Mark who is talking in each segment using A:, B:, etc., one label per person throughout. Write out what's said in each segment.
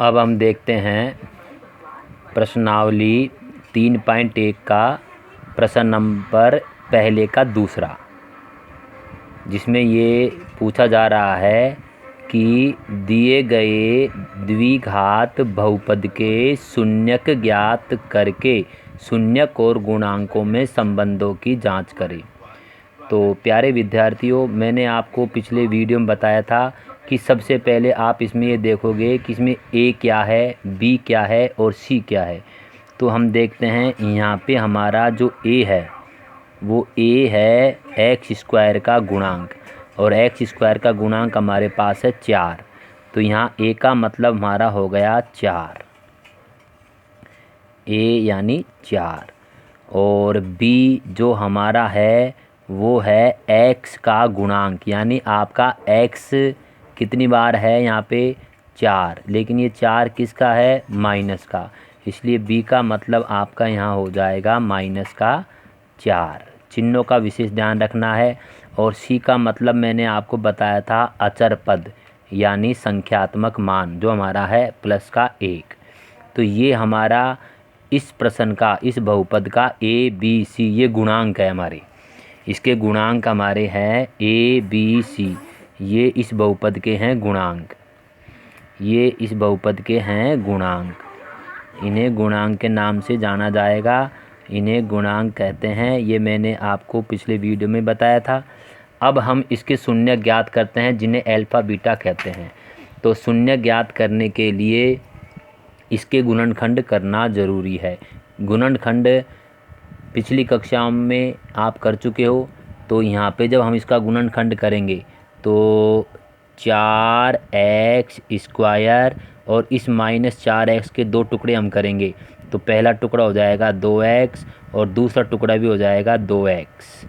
A: अब हम देखते हैं प्रश्नावली 3.1 का प्रश्न नंबर पहले का दूसरा, जिसमें ये पूछा जा रहा है कि दिए गए द्विघात बहुपद के शून्यक ज्ञात करके शून्यक और गुणांकों में संबंधों की जांच करें। तो प्यारे विद्यार्थियों, मैंने आपको पिछले वीडियो में बताया था कि सबसे पहले आप इसमें ये देखोगे कि इसमें ए क्या है, बी क्या है और सी क्या है। तो हम देखते हैं यहाँ पे हमारा जो ए है वो ए है एक्स स्क्वायर का गुणांक, और एक्स स्क्वायर का गुणांक हमारे पास है 4। तो यहाँ ए का मतलब हमारा हो गया 4, ए यानी 4। और बी जो हमारा है वो है एक्स का गुणांक, यानी आपका एक्स कितनी बार है यहाँ पे 4, लेकिन ये 4 किसका है, माइनस का, इसलिए बी का मतलब आपका यहाँ हो जाएगा माइनस का 4। चिन्हों का विशेष ध्यान रखना है। और सी का मतलब मैंने आपको बताया था अचर पद यानी संख्यात्मक मान, जो हमारा है प्लस का 1। तो ये हमारा इस प्रश्न का, इस बहुपद का ए बी सी ये गुणांक है हमारे, इसके गुणांक हमारे हैं ए बी सी, ये इस बहुपद के हैं गुणांक, ये इस बहुपद के हैं गुणांक। इन्हें गुणांक के नाम से जाना जाएगा, इन्हें गुणांक कहते हैं, ये मैंने आपको पिछले वीडियो में बताया था। अब हम इसके शून्य ज्ञात करते हैं, जिन्हें अल्फ़ा बीटा कहते हैं। तो शून्य ज्ञात करने के लिए इसके गुणनखंड करना ज़रूरी है। गुणनखंड पिछली कक्षाओं में आप कर चुके हो। तो यहाँ पे जब हम इसका गुणनखंड करेंगे तो 4x स्क्वायर और इस -4x के 2 टुकड़े हम करेंगे। तो पहला टुकड़ा हो जाएगा 2x और दूसरा टुकड़ा भी हो जाएगा 2x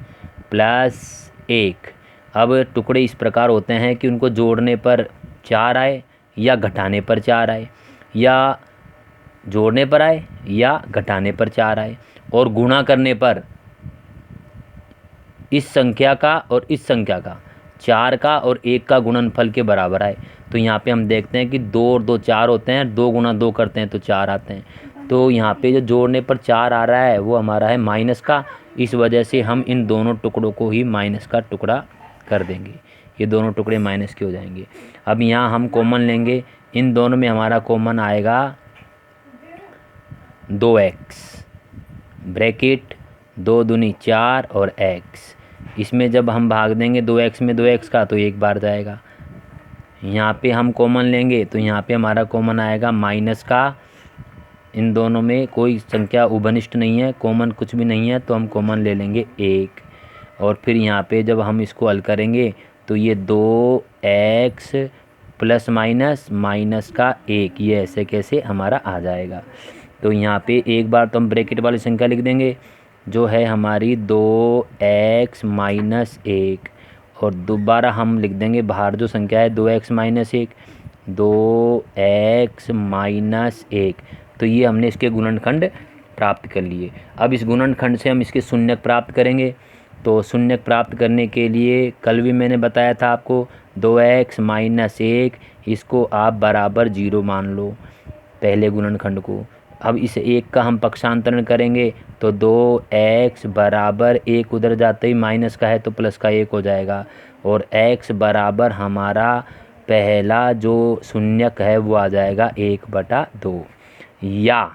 A: प्लस 1। अब टुकड़े इस प्रकार होते हैं कि उनको जोड़ने पर 4 आए या घटाने पर 4 आए, या जोड़ने पर आए या घटाने पर 4 आए, और गुणा करने पर इस संख्या का और इस संख्या का 4 का और 1 का गुणनफल के बराबर आए। तो यहाँ पे हम देखते हैं कि 2 और 2 4 होते हैं, 2 गुणा 2 करते हैं तो 4 आते हैं। तो यहाँ पे जो जोड़ने पर 4 आ रहा है वो हमारा है माइनस का, इस वजह से हम इन दोनों टुकड़ों को ही माइनस का टुकड़ा कर देंगे, ये दोनों टुकड़े माइनस के हो जाएंगे। अब यहाँ हम कॉमन लेंगे, इन दोनों में हमारा कॉमन आएगा 2x ब्रैकेट 2 दूनी 4 और x। इसमें जब हम भाग देंगे 2x में 2x का तो 1 बार जाएगा। यहाँ पे हम कॉमन लेंगे तो यहाँ पे हमारा कॉमन आएगा माइनस का, इन दोनों में कोई संख्या उभनिष्ठ नहीं है, कॉमन कुछ भी नहीं है, तो हम कॉमन ले लेंगे 1। और फिर यहाँ पे जब हम इसको हल करेंगे तो ये 2x प्लस माइनस माइनस का 1, ये ऐसे कैसे हमारा आ जाएगा। तो यहाँ पे एक बार तो हम ब्रैकेट वाली संख्या लिख देंगे जो है हमारी 2x माइनस 1, और दोबारा हम लिख देंगे बाहर जो संख्या है 2x माइनस 1, 2x माइनस 1। तो ये हमने इसके गुणनखंड प्राप्त कर लिए। अब इस गुणनखंड से हम इसके शून्यक प्राप्त करेंगे। तो शून्यक प्राप्त करने के लिए कल भी मैंने बताया था आपको 2x माइनस 1, इसको आप बराबर 0 मान लो पहले गुणनखंड को। अब इस 1 का हम पक्षांतरण करेंगे तो 2x बराबर 1 उधर जाते ही माइनस का है तो प्लस का 1 हो जाएगा, और x बराबर हमारा पहला जो शून्यक है वो आ जाएगा 1/2। या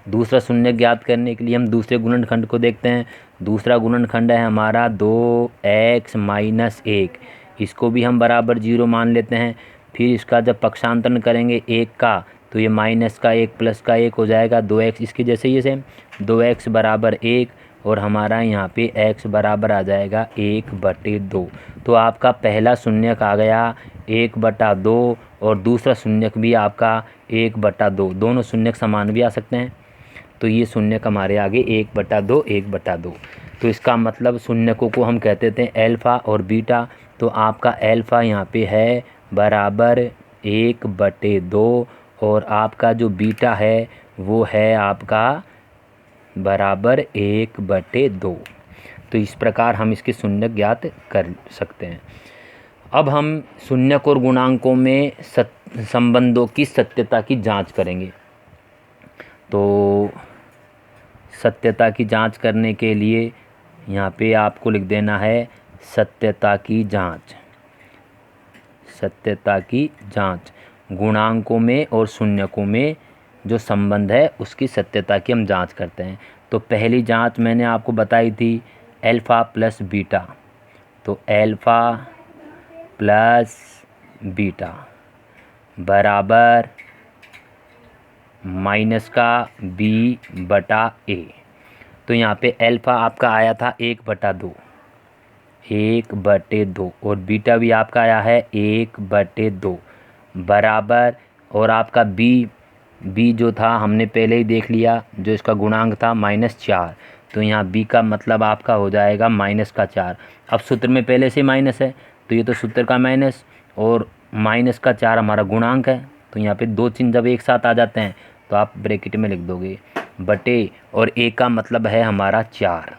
A: दूसरा शून्यक ज्ञात करने के लिए हम दूसरे गुणनखंड को देखते हैं। दूसरा गुणनखंड है हमारा 2x माइनस 1, इसको भी हम बराबर 0 मान लेते हैं। फिर इसका जब पक्षांतरण करेंगे 1 का तो ये माइनस का 1 प्लस का 1 हो जाएगा 2x, इसकी जैसे ये सेम 2x बराबर 1, और हमारा यहाँ पे x बराबर आ जाएगा 1/2। तो आपका पहला शून्यक आ गया 1/2 और दूसरा शून्यक भी आपका 1/2, दोनों शून्यक समान भी आ सकते हैं। तो ये शून्यक हमारे आगे 1/2 1/2। तो इसका मतलब शून्यकों को हम कहते थे अल्फ़ा और बीटा। तो आपका अल्फ़ा यहाँ पे है बराबर 1/2 और आपका जो बीटा है वो है आपका बराबर 1/2। तो इस प्रकार हम इसके शून्यक ज्ञात कर सकते हैं। अब हम शून्यक और गुणांकों में संबंधों की सत्यता की जांच करेंगे। तो सत्यता की जांच करने के लिए यहाँ पे आपको लिख देना है सत्यता की जांच। सत्यता की जांच, गुणांकों में और शून्यकों में जो संबंध है उसकी सत्यता की हम जांच करते हैं। तो पहली जांच मैंने आपको बताई थी अल्फ़ा प्लस बीटा। तो अल्फ़ा प्लस बीटा बराबर माइनस का बी बटा ए। तो यहाँ पे अल्फ़ा आपका आया था 1/2, 1/2 और बीटा भी आपका आया है 1/2 बराबर, और आपका बी जो था हमने पहले ही देख लिया, जो इसका गुणांक था -4। तो यहाँ बी का मतलब आपका हो जाएगा -4। अब सूत्र में पहले से माइनस है तो ये तो सूत्र का माइनस, और -4 हमारा गुणांक है। तो यहाँ पे 2 चिन्ह जब एक साथ आ जाते हैं तो आप ब्रैकेट में लिख दोगे बटे, और ए का मतलब है हमारा 4।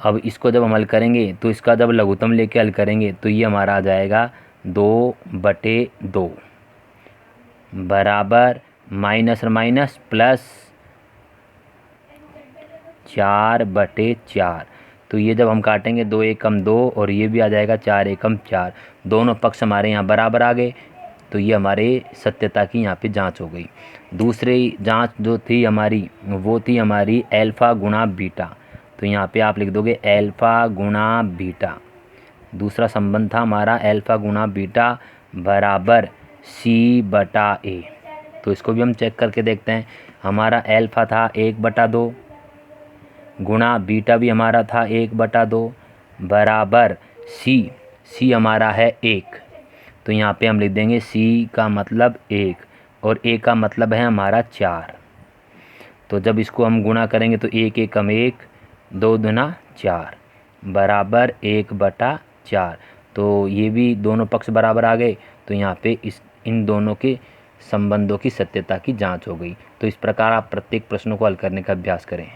A: अब इसको जब हम हल करेंगे तो इसका जब लघुत्तम लेके हल करेंगे तो ये हमारा आ जाएगा 2/2 बराबर माइनस और माइनस प्लस 4/4। तो ये जब हम काटेंगे 2 एकम 2 और ये भी आ जाएगा 4 एकम 4, दोनों पक्ष हमारे यहाँ बराबर आ गए। तो ये हमारे सत्यता की यहाँ पे जांच हो गई। दूसरी जांच जो थी हमारी वो थी हमारी अल्फ़ा गुणा बीटा। तो यहाँ पे आप लिख दोगे अल्फ़ा गुणा बीटा। दूसरा संबंध था हमारा अल्फ़ा गुणा बीटा बराबर C/A। तो इसको भी हम चेक करके देखते हैं। हमारा अल्फ़ा था 1/2 गुणा बीटा भी हमारा था 1/2 बराबर सी हमारा है 1। तो यहाँ पे हम लिख देंगे C का मतलब 1 और A का मतलब है हमारा 4। तो जब इसको हम गुणा करेंगे तो 1 एकम 1, 2 दूना 4 बराबर 1/4। तो ये भी दोनों पक्ष बराबर आ गए। तो यहाँ पे इन दोनों के संबंधों की सत्यता की जांच हो गई। तो इस प्रकार आप प्रत्येक प्रश्नों को हल करने का अभ्यास करें।